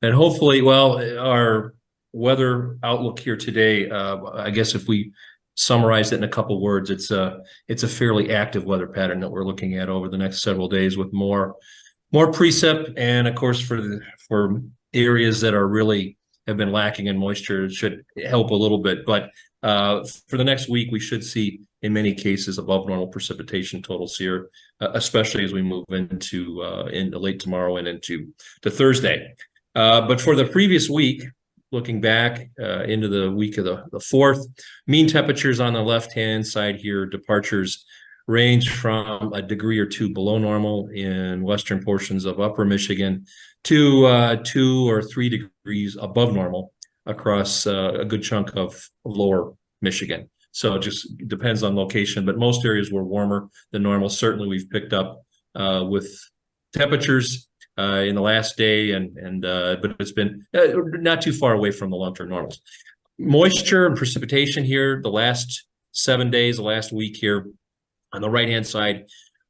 And hopefully, well, our weather outlook here today, I guess if we summarize it in a couple words, it's a fairly active weather pattern that we're looking at over the next several days with more precip, and of course for areas that are really have been lacking in moisture, it should help a little bit. But for the next week, we should see in many cases above normal precipitation totals here, especially as we move into late tomorrow and into Thursday. But for the previous week, looking back into the week of the 4th, mean temperatures on the left-hand side here, departures range from a degree or two below normal in western portions of upper Michigan to 2 or 3 degrees above normal across a good chunk of lower Michigan. So it just depends on location, but most areas were warmer than normal. Certainly we've picked up with temperatures in the last day, but it's been not too far away from the long-term normals. Moisture and precipitation here, the last 7 days, the last week here, on the right-hand side,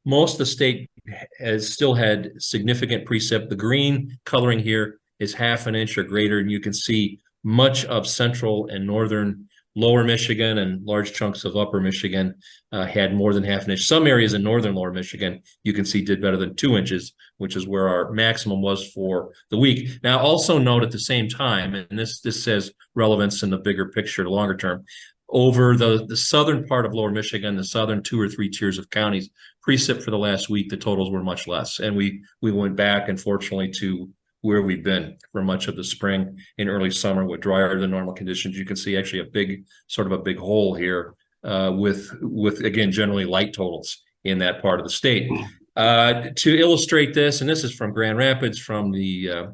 most of the state has still had significant precip. The green coloring here is 1/2 inch or greater, and you can see much of central and northern lower Michigan and large chunks of upper Michigan had more than 1/2 inch. Some areas in northern lower Michigan, you can see, did better than 2 inches, which is where our maximum was for the week. Now, also note at the same time, and this has relevance in the bigger picture, the longer term, over the southern part of lower Michigan, the southern 2 or 3 tiers of counties, precip for the last week, the totals were much less. And we went back, unfortunately, to where we've been for much of the spring and early summer with drier than normal conditions. You can see actually a big hole here with again, generally light totals in that part of the state. To illustrate this, and this is from Grand Rapids, from the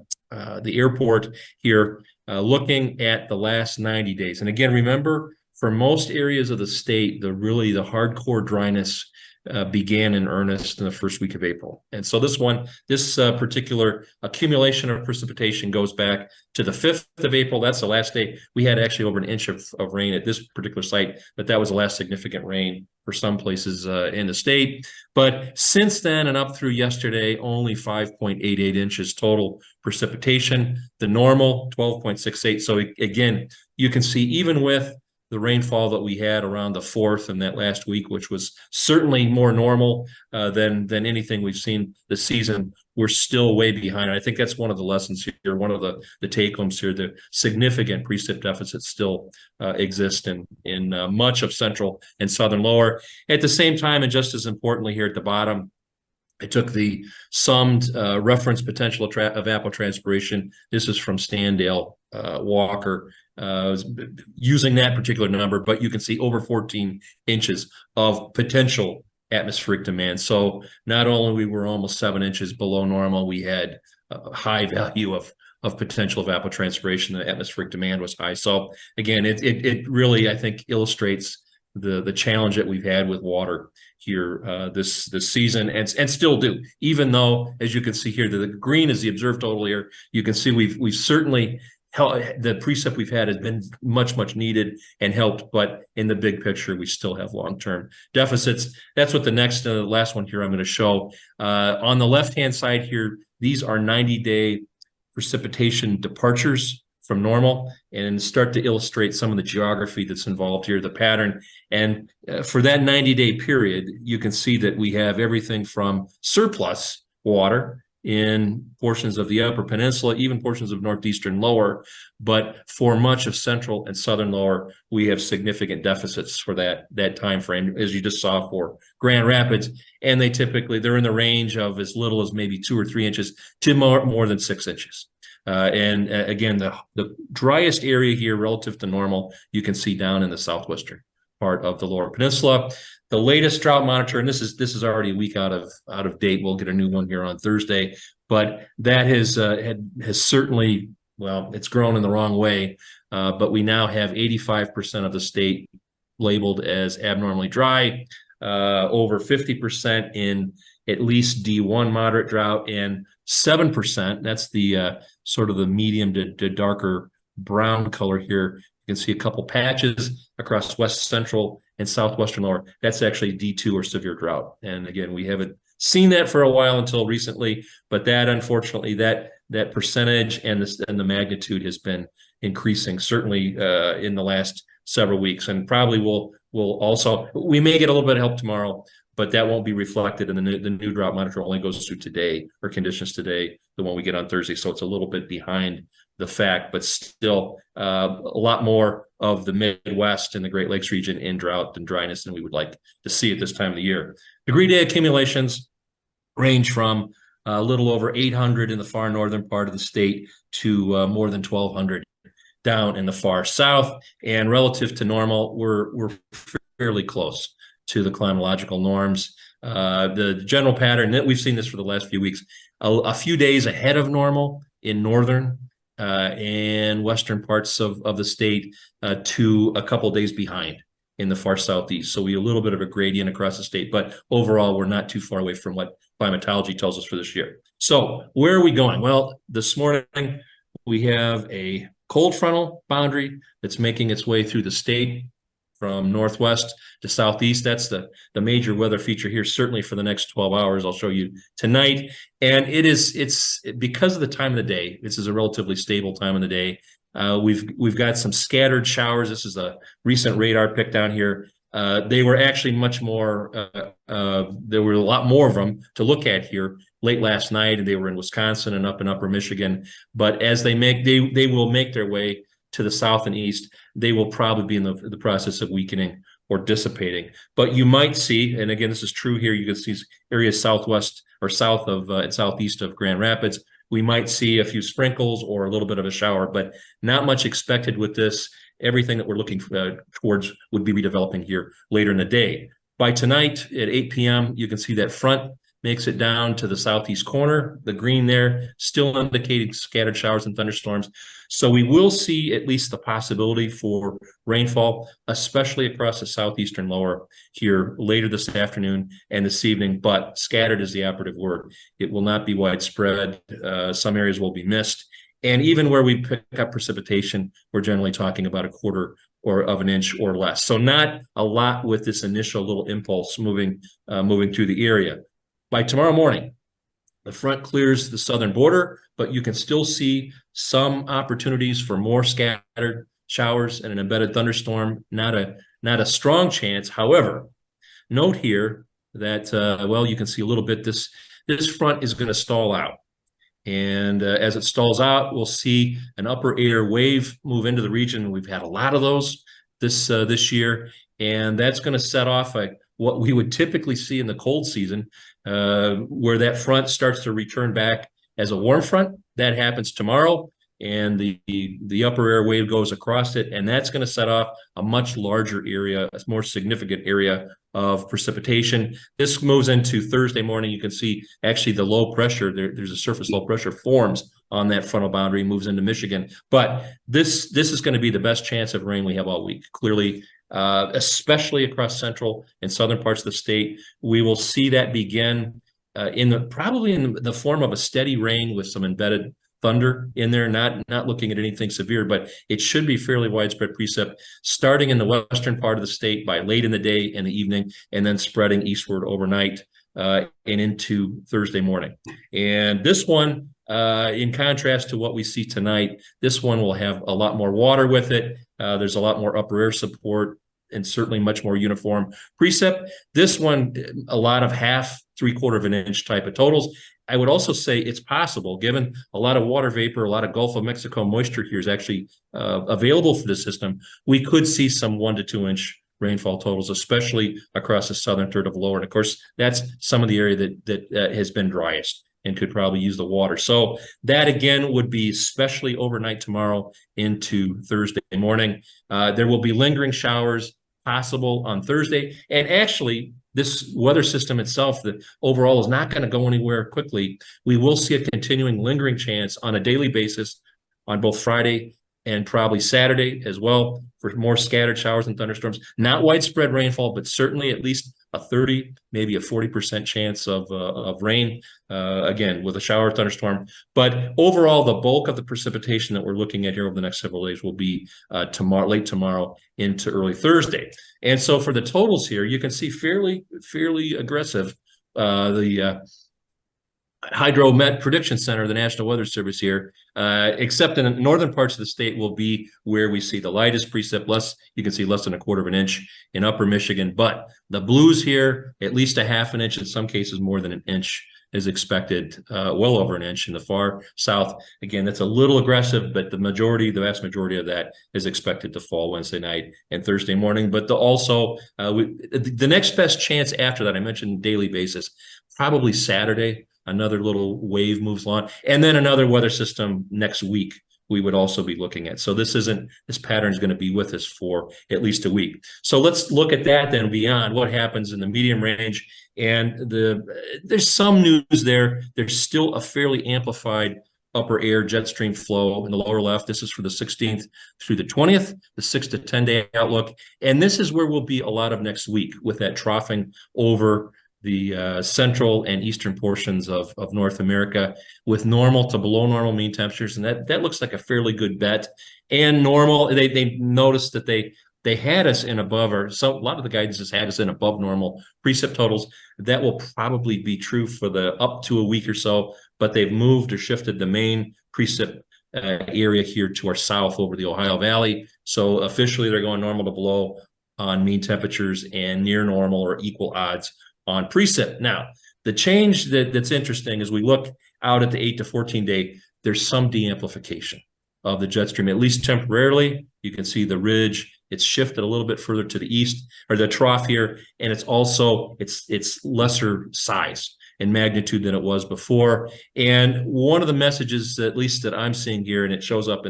airport here, looking at the last 90 days. And again, remember, for most areas of the state, the hardcore dryness began in earnest in the first week of April. And so this particular accumulation of precipitation goes back to the 5th of April. That's the last day. We had actually over 1 inch of rain at this particular site, but that was the last significant rain for some places in the state. But since then and up through yesterday, only 5.88 inches total precipitation. The normal, 12.68. So again, you can see even with the rainfall that we had around the 4th and that last week, which was certainly more normal than anything we've seen this season, we're still way behind. And I think that's one of the lessons here, one of the take-homes here. The significant precip deficits still exist in much of central and southern lower. At the same time, and just as importantly here at the bottom, I took the summed reference potential of evapotranspiration. This is from Standale Walker, using that particular number, but you can see over 14 inches of potential atmospheric demand. So not only we were almost 7 inches below normal, we had a high value of potential evapotranspiration. The atmospheric demand was high. So again, it really, I think, illustrates the challenge that we've had with water here this season, and still do, even though, as you can see here, the green is the observed total here. You can see we've certainly the precip we've had has been much needed and helped, but in the big picture, we still have long-term deficits. That's what the next last one here I'm going to show. On the left-hand side here, these are 90-day precipitation departures from normal, and start to illustrate some of the geography that's involved here, the pattern. And for that 90-day period, you can see that we have everything from surplus water in portions of the upper peninsula, even portions of northeastern lower, but for much of central and southern lower, we have significant deficits for that time frame, as you just saw for Grand Rapids. And they're in the range of as little as maybe 2 or 3 inches to more than 6 inches. Again, the driest area here relative to normal, you can see down in the southwestern part of the lower peninsula. The latest drought monitor, and this is already a week out of date. We'll get a new one here on Thursday, but that has certainly, well, it's grown in the wrong way. But we now have 85% of the state labeled as abnormally dry, over 50% in at least D1 moderate drought, and 7%, that's the sort of the medium to darker brown color here. You can see a couple patches across west central and southwestern lower. That's actually D2 or severe drought. And again, we haven't seen that for a while until recently, but that unfortunately that percentage and the magnitude has been increasing certainly in the last several weeks, and probably will also, we may get a little bit of help tomorrow, but that won't be reflected in the new drought monitor. Only goes through today, or conditions today, the one we get on Thursday. So it's a little bit behind the fact, but still a lot more of the Midwest and the Great Lakes region in drought and dryness than we would like to see at this time of the year. Degree day accumulations range from a little over 800 in the far northern part of the state to more than 1,200 down in the far south. And relative to normal, we're fairly close to the climatological norms. The general pattern that we've seen this for the last few weeks, a few days ahead of normal in northern and western parts of the state, to a couple days behind in the far southeast. So we have a little bit of a gradient across the state, but overall, we're not too far away from what climatology tells us for this year. So where are we going? Well, this morning we have a cold frontal boundary that's making its way through the state from northwest to southeast. That's the major weather feature here, certainly for the next 12 hours. I'll show you tonight. And it's because of the time of the day. This is a relatively stable time of the day. We've got some scattered showers. This is a recent radar pick down here. They were actually much more, there were a lot more of them to look at here late last night, and they were in Wisconsin and up in upper Michigan. But as they will make their way to the south and east, they will probably be in the process of weakening or dissipating. But you might see, and again, this is true here, you can see areas southwest or south of and southeast of Grand Rapids. We might see a few sprinkles or a little bit of a shower, but not much expected with this. Everything that we're looking towards would be redeveloping here later in the day. By tonight at 8 p.m., you can see that front makes it down to the southeast corner. The green there still indicating scattered showers and thunderstorms. So we will see at least the possibility for rainfall, especially across the southeastern lower here later this afternoon and this evening, but scattered is the operative word. It will not be widespread. Some areas will be missed. And even where we pick up precipitation, we're generally talking about a quarter or of an inch or less. So not a lot with this initial little impulse moving through the area. By tomorrow morning, the front clears the southern border, but you can still see some opportunities for more scattered showers and an embedded thunderstorm. Not a strong chance. However, note here that well, you can see a little bit. This front is going to stall out. And as it stalls out, we'll see an upper air wave move into the region. We've had a lot of those this year, and that's going to set off what we would typically see in the cold season, where that front starts to return back as a warm front. That happens tomorrow, and the upper air wave goes across it, and that's going to set off a much larger area, a more significant area of precipitation. This moves into Thursday morning. You can see actually the low pressure, there's a surface low pressure forms on that frontal boundary, moves into Michigan. But this is going to be the best chance of rain we have all week. Clearly, especially across central and southern parts of the state, we will see that begin probably in the form of a steady rain with some embedded thunder in there, not looking at anything severe, but it should be fairly widespread precip starting in the western part of the state by late in the day and the evening, and then spreading eastward overnight and into Thursday morning. And this one, in contrast to what we see tonight, this one will have a lot more water with it. There's a lot more upper air support and certainly much more uniform precip. This one, a lot of half, 3/4 of an inch type of totals. I would also say it's possible, given a lot of water vapor, a lot of Gulf of Mexico moisture here is actually available for the system. We could see some 1 to 2 inch rainfall totals, especially across the southern third of lower. And of course, that's some of the area that has been driest and could probably use the water. So that again would be especially overnight tomorrow into Thursday morning. There will be lingering showers possible on Thursday. And actually, this weather system itself, that overall is not going to go anywhere quickly. We will see a continuing lingering chance on a daily basis on both Friday and probably Saturday as well for more scattered showers and thunderstorms. Not widespread rainfall, but certainly at least a 30, maybe a 40% chance of rain, again, with a shower thunderstorm. But overall, the bulk of the precipitation that we're looking at here over the next several days will be late tomorrow into early Thursday. And so for the totals here, you can see fairly aggressive the Hydromet Prediction Center, the National Weather Service here, except in the northern parts of the state will be where we see the lightest precip, you can see less than 1/4 of an inch in upper Michigan, but the blues here, at least a 1/2 inch, in some cases more than an inch is expected, well over an inch in the far south. Again, that's a little aggressive, but the vast majority of that is expected to fall Wednesday night and Thursday morning. But the next best chance after that, I mentioned daily basis, probably Saturday. Another little wave moves along, and then another weather system next week we would also be looking at. So this pattern is going to be with us for at least a week. So let's look at that then beyond what happens in the medium range. And there's some news there. There's still a fairly amplified upper air jet stream flow in the lower left. This is for the 16th through the 20th, the 6 to 10 day outlook. And this is where we'll be a lot of next week with that troughing over the central and eastern portions of North America with normal to below normal mean temperatures. And that looks like a fairly good bet. And normal, they noticed that they had us in above, a lot of the guidance has had us in above normal precip totals. That will probably be true for the up to a week or so, but they've moved or shifted the main precip area here to our south over the Ohio Valley. So officially they're going normal to below on mean temperatures and near normal or equal odds on precip. Now, the change that's interesting as we look out at the 8 to 14 day, there's some de-amplification of the jet stream, at least temporarily. You can see the ridge, it's shifted a little bit further to the east, or the trough here, and it's also, it's lesser size and magnitude than it was before. And one of the messages, at least that I'm seeing here, and it shows up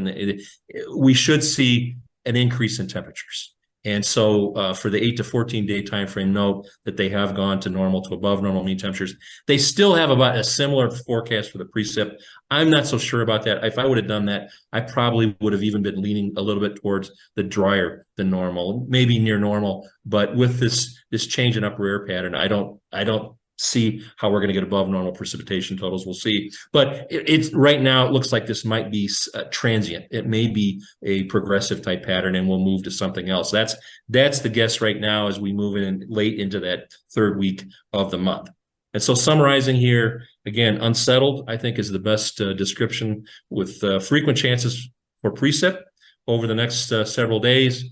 we should see an increase in temperatures. And so for the 8 to 14 day time frame, note that they have gone to normal to above normal mean temperatures. They still have about a similar forecast for the precip. I'm not so sure about that. If I would have done that, I probably would have even been leaning a little bit towards the drier than normal, maybe near normal. But with this change in upper air pattern, I don't see how we're going to get above normal precipitation totals. We'll see. But it's right now, it looks like this might be transient. It may be a progressive type pattern and we'll move to something else. That's the guess right now as we move in late into that third week of the month. And so summarizing here, again, unsettled, I think, is the best description, with frequent chances for precip over the next several days.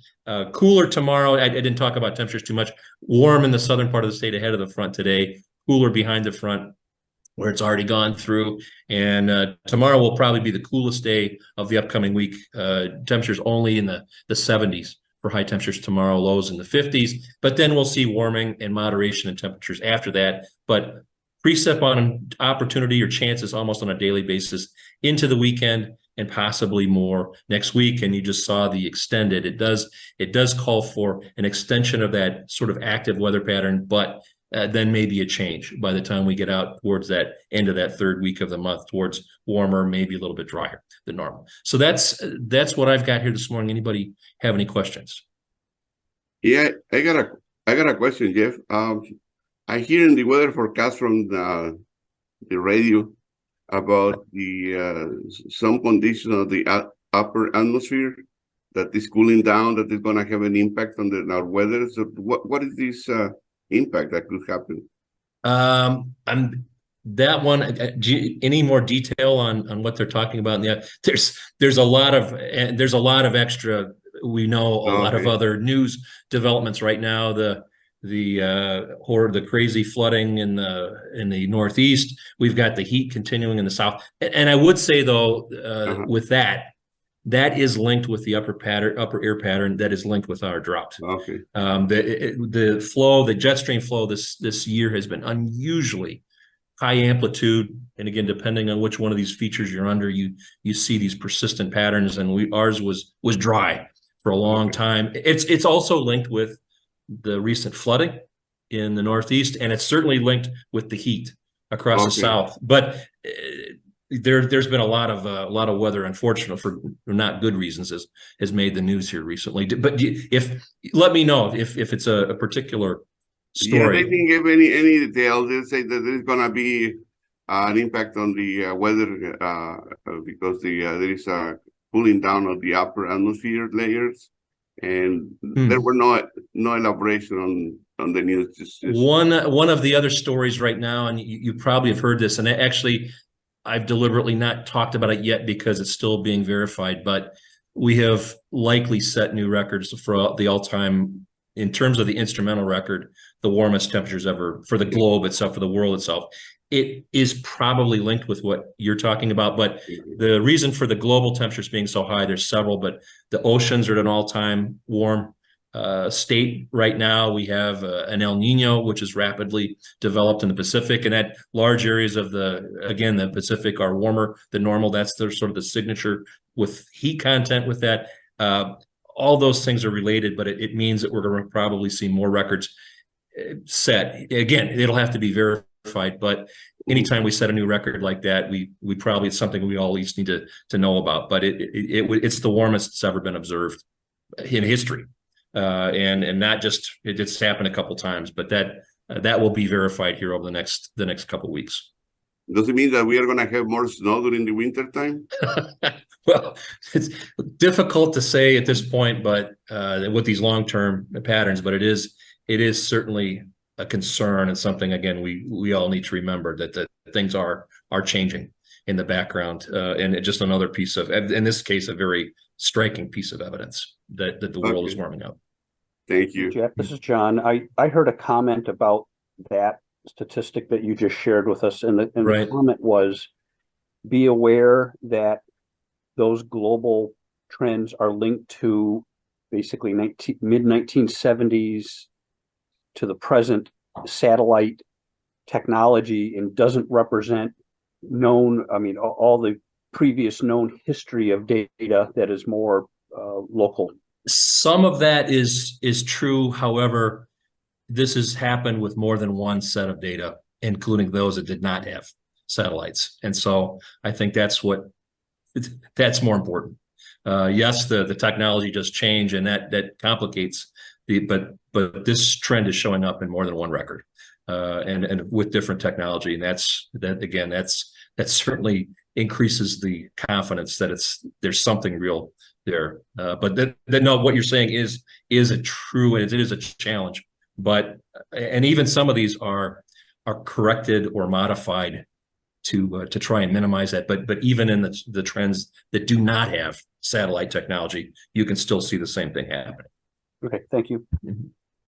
Cooler tomorrow. I didn't talk about temperatures too much. Warm in the southern part of the state ahead of the front today. Cooler behind the front where it's already gone through. And tomorrow will probably be the coolest day of the upcoming week. Temperatures only in the 70s for high temperatures tomorrow, lows in the 50s. But then we'll see warming and moderation in temperatures after that. But precip on opportunity or chances almost on a daily basis into the weekend, and possibly more next week. And you just saw the extended. It does call for an extension of that sort of active weather pattern, but then maybe a change by the time we get out towards that end of that third week of the month, towards warmer, maybe a little bit drier than normal. So that's what I've got here this morning. Anybody have any questions? Yeah, I got a question, Jeff. I hear in the weather forecast from the radio about the some condition of the upper atmosphere that is cooling down, that is going to have an impact on our weather. So what is this impact that could happen? That one, any more detail on what they're talking about? There's a lot of extra. We know a lot of other news developments right now. The crazy flooding in the Northeast. We've got the heat continuing in the South. And I would say though, with that is linked with the upper air pattern that is linked with our drought. Okay. The jet stream flow this year has been unusually high amplitude. And again, depending on which one of these features you're under, you see these persistent patterns, and ours was dry for a long time. It's also linked with the recent flooding in the Northeast, and it's certainly linked with the heat across the South. But there's been a lot of weather, unfortunately, for not good reasons, has made the news here recently. But let me know if it's a particular story. Yeah, they didn't give any details. They say that there's gonna be an impact on the weather because there is a cooling down of the upper atmosphere layers. And there were no elaboration on the news. One of the other stories right now, and you probably have heard this, and actually I've deliberately not talked about it yet because it's still being verified, but we have likely set new records for the all-time, in terms of the instrumental record, the warmest temperatures ever for the globe itself, for the world itself. It is probably linked with what you're talking about, but the reason for the global temperatures being so high, there's several, but the oceans are at an all-time warm state right now. We have an El Nino, which is rapidly developed in the Pacific, and that large areas of the Pacific are warmer than normal. That's sort of the signature with heat content with that. All those things are related, but it means that we're going to probably see more records set. Again, it'll have to be verified, but anytime we set a new record like that, we probably, it's something we all at least need to know about. But it's the warmest it's ever been observed in history. And not just, it just happened a couple times, but that will be verified here over the next couple of weeks. Does it mean that we are going to have more snow during the winter time? Well, it's difficult to say at this point, but with these long-term patterns, but it is certainly a concern and something, again, we all need to remember that things are changing in the background, and just another piece of, in this case, a very striking piece of evidence that the world is warming up. Thank you. Jeff, this is John. I heard a comment about that statistic that you just shared with us, and the comment was, be aware that those global trends are linked to basically mid-1970s to the present satellite technology, and doesn't represent all the previous known history of data that is more local. Some of that is true. However, this has happened with more than one set of data, including those that did not have satellites. And so I think that's more important. Yes, the technology does change, and that complicates but this trend is showing up in more than one record, and with different technology. And that certainly increases the confidence that there's something real there. But what you're saying is a true, and it is a challenge. And even some of these are corrected or modified to try and minimize that. But even in the trends that do not have satellite technology, you can still see the same thing happening. Okay, thank you. Mm-hmm.